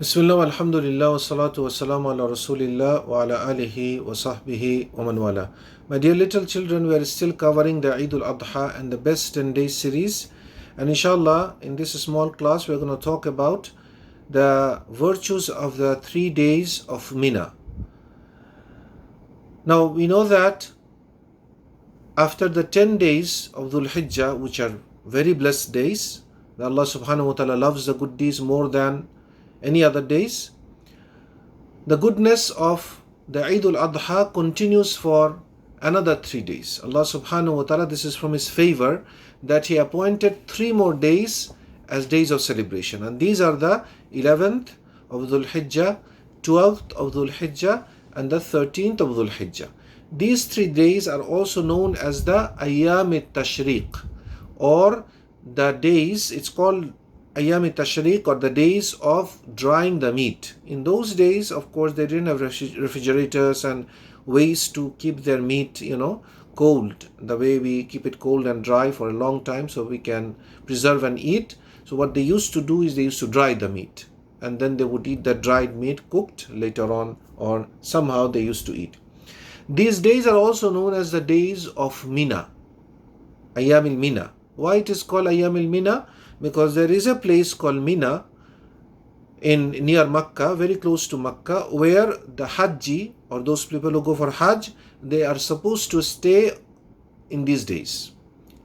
Bismillah, alhamdulillah, wa salatu wa salamu ala rasulillah wa ala alihi wa sahbihi wa man wala. My dear little children, we are still covering the Eid al-Adha and the best 10 days series. And inshallah, in this small class, we are going to talk about the virtues of the 3 days of Mina. Now, we know that after the 10 days of Dhul Hijjah, which are very blessed days, that Allah subhanahu wa ta'ala loves the good deeds more than any other days, the goodness of the Eid al-Adha continues for another 3 days. Allah subhanahu wa ta'ala, this is from His favor, that He appointed 3 more days as days of celebration. And these are the 11th of Dhul Hijjah, 12th of Dhul Hijjah, and the 13th of Dhul Hijjah. These 3 days are also known as the Ayyam al-Tashriq, or the days, it's called Ayyam al-Tashriq, or the days of drying the meat. In those days, of course, they didn't have refrigerators and ways to keep their meat, cold, the way we keep it cold and dry for a long time so we can preserve and eat. So what they used to do is they used to dry the meat, and then they would eat the dried meat cooked later on, or somehow they used to eat. These days are also known as the days of Mina, Ayyam al-Mina. Why it is called Ayyam al-Mina? Because there is a place called Mina near Makkah, very close to Makkah, where the Hajji, or those people who go for Hajj, they are supposed to stay in these days,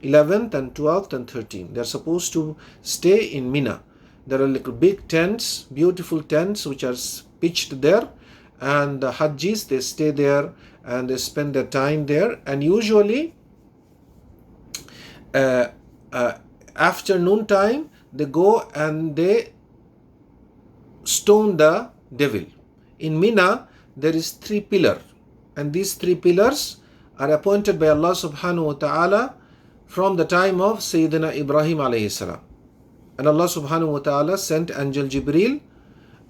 11th and 12th and 13th. They are supposed to stay in Mina. There are little big tents, beautiful tents, which are pitched there, and the Hajjis, they stay there and they spend their time there. And usually afternoon time, they go and they stone the devil. In Mina, there is 3 pillars, and these 3 pillars are appointed by Allah subhanahu wa ta'ala from the time of Sayyidina Ibrahim alayhi salam. And Allah subhanahu wa ta'ala sent angel Jibreel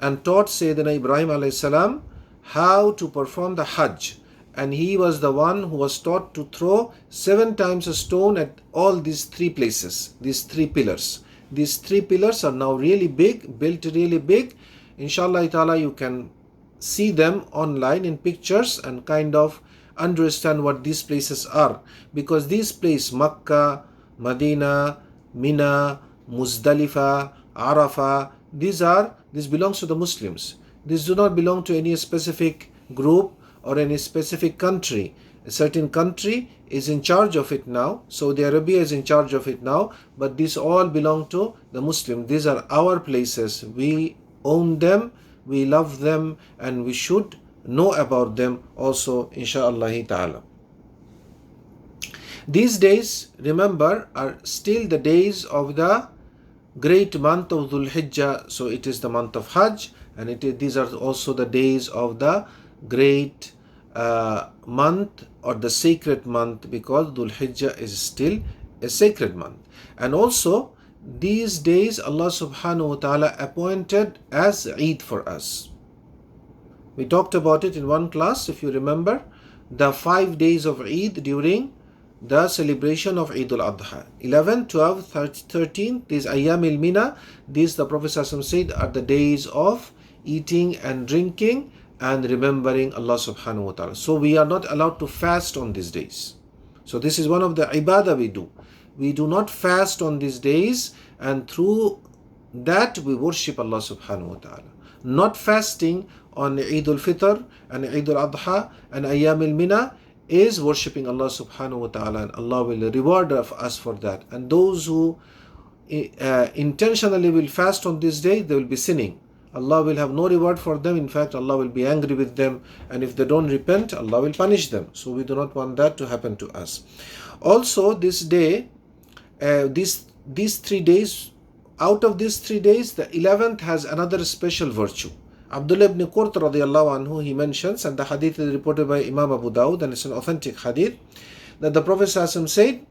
and taught Sayyidina Ibrahim alayhi salam how to perform the Hajj. And he was the one who was taught to throw 7 times a stone at all these 3 places, these 3 pillars. These 3 pillars are now really big, built really big. Inshallah ta'ala, you can see them online in pictures and kind of understand what these places are. Because these places, Makkah, Medina, Mina, Muzdalifah, Arafah, this belongs to the Muslims. These do not belong to any specific group or any specific country. A certain country is in charge of it now. Saudi Arabia is in charge of it now, but these all belong to the Muslims. These are our places. We own them, we love them, and we should know about them also, insha'Allah ta'ala. These days, remember, are still the days of the great month of Dhul Hijjah. So it is the month of Hajj, and these are also the days of the great month, or the sacred month, because Dhul Hijjah is still a sacred month. And also these days Allah subhanahu wa ta'ala appointed as Eid for us. We talked about it in one class, if you remember, the 5 days of Eid during the celebration of Eid al-Adha. 11, 12, 13, these Ayyam al-Mina, these the Prophet said are the days of eating and drinking and remembering Allah subhanahu wa ta'ala. So we are not allowed to fast on these days. So this is one of the ibadah we do. We do not fast on these days, and through that we worship Allah subhanahu wa ta'ala. Not fasting on Eid al-Fitr and Eid al-Adha and Ayyam al-Mina is worshipping Allah subhanahu wa ta'ala, and Allah will reward us for that. And those who intentionally will fast on this day, they will be sinning. Allah will have no reward for them. In fact, Allah will be angry with them, and if they don't repent, Allah will punish them. So we do not want that to happen to us. Also, this day, these 3 days, out of these 3 days, the 11th has another special virtue. Abdullah ibn Qurt radiallahu anhu, he mentions, and the hadith is reported by Imam Abu Dawud, and it's an authentic hadith, that the Prophet said,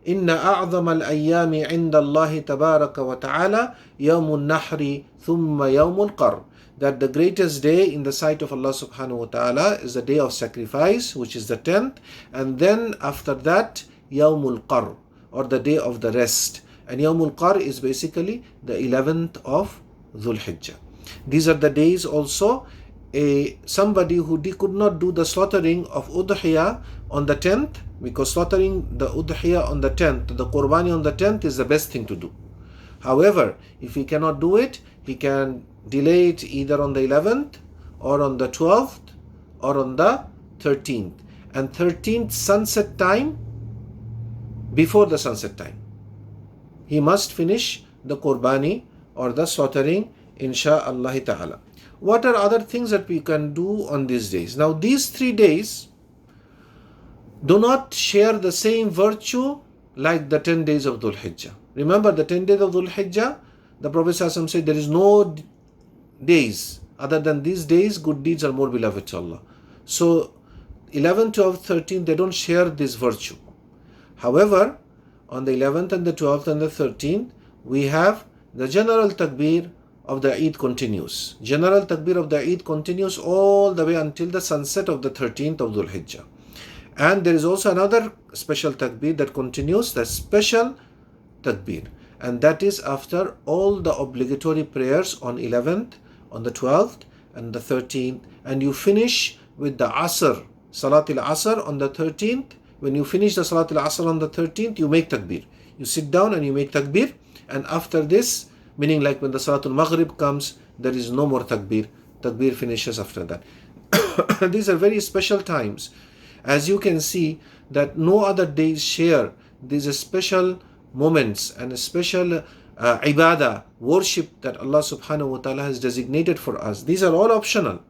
إن أعظم الأيام عند الله تبارك وتعالى يوم النحر ثم يوم القر. That the greatest day in the sight of Allah subhanahu wa ta'ala is the day of sacrifice, which is the 10th, and then after that Yawmul Qar, or the day of the rest. And Yawmul Qar is basically the 11th of Dhul Hijjah. These are the days also somebody who could not do the slaughtering of udhiyah on the 10th, because slaughtering the udhiyah on the 10th, the qurbani on the 10th is the best thing to do. However, if he cannot do it, he can delay it either on the 11th or on the 12th or on the 13th. And 13th sunset time, before the sunset time, he must finish the qurbani or the slaughtering, insha'Allah ta'ala. What are other things that we can do on these days? Now, these 3 days do not share the same virtue like the 10 days of Dhul Hijjah. Remember, the 10 days of Dhul Hijjah, the Prophet ﷺ said there is no days other than these days, good deeds are more beloved to Allah. So 11, 12, 13, they don't share this virtue. However, on the 11th and the 12th and the 13th, we have the general takbir of the Eid continues. General takbir of the Eid continues all the way until the sunset of the 13th of Dhul Hijjah. And there is also another special takbir that continues, the special takbir. And that is after all the obligatory prayers on 11th, on the 12th and the 13th. And you finish with the Asr, Salatul Asr on the 13th. When you finish the Salatul Asr on the 13th, you make takbir. You sit down and you make takbir. And after this, meaning like when the Salatul Maghrib comes, there is no more takbir. Takbir finishes after that. These are very special times. As you can see that no other days share these special moments and a special ibadah, worship that Allah subhanahu wa ta'ala has designated for us. These are all optional.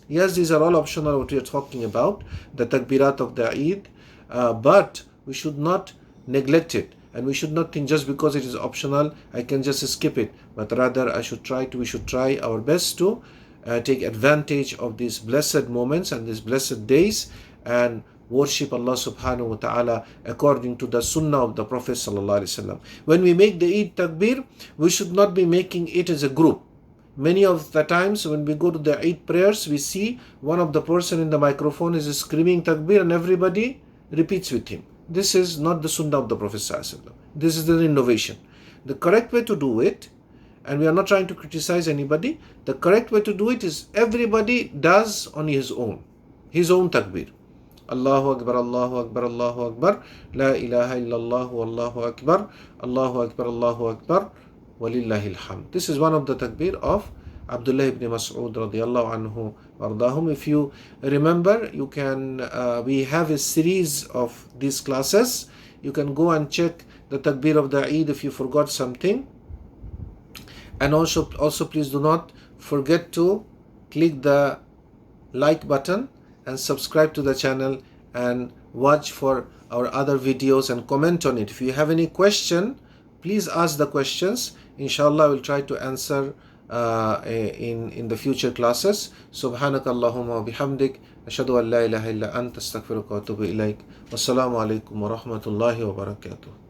Yes, these are all optional what we are talking about, the takbirat of the Eid, but we should not neglect it. And we should not think just because it is optional, I can just skip it. But rather, we should try our best to take advantage of these blessed moments and these blessed days and worship Allah subhanahu wa ta'ala according to the sunnah of the Prophet sallallahu alaihi wasallam. When we make the Eid takbir, we should not be making it as a group. Many of the times when we go to the Eid prayers, we see one of the person in the microphone is screaming takbir and everybody repeats with him. This is not the sunnah of the Prophet ﷺ. This is the innovation. The correct way to do it, and we are not trying to criticize anybody, the correct way to do it is everybody does on his own takbir. Allahu Akbar, Allahu Akbar, Allahu Akbar, La ilaha illallah, Wallahu Akbar, Allahu Akbar, Allahu Akbar, Walillahi alhamd. This is one of the takbir of Abdullah ibn Mas'ud radiyallahu anhu wardahum. If you remember, you can we have a series of these classes. You can go and check the takbir of the Eid if you forgot something. And also please do not forget to click the like button and subscribe to the channel and watch for our other videos and comment on it. If you have any question, please ask the questions. Inshallah, we'll try to answer in the future classes. Subhanaka Allahumma wa bihamdik, ashhadu an la ilaha illa anta, astaghfiruka wa atubu ilaik. Wassalamu alaikum wa rahmatullahi wa barakatuh.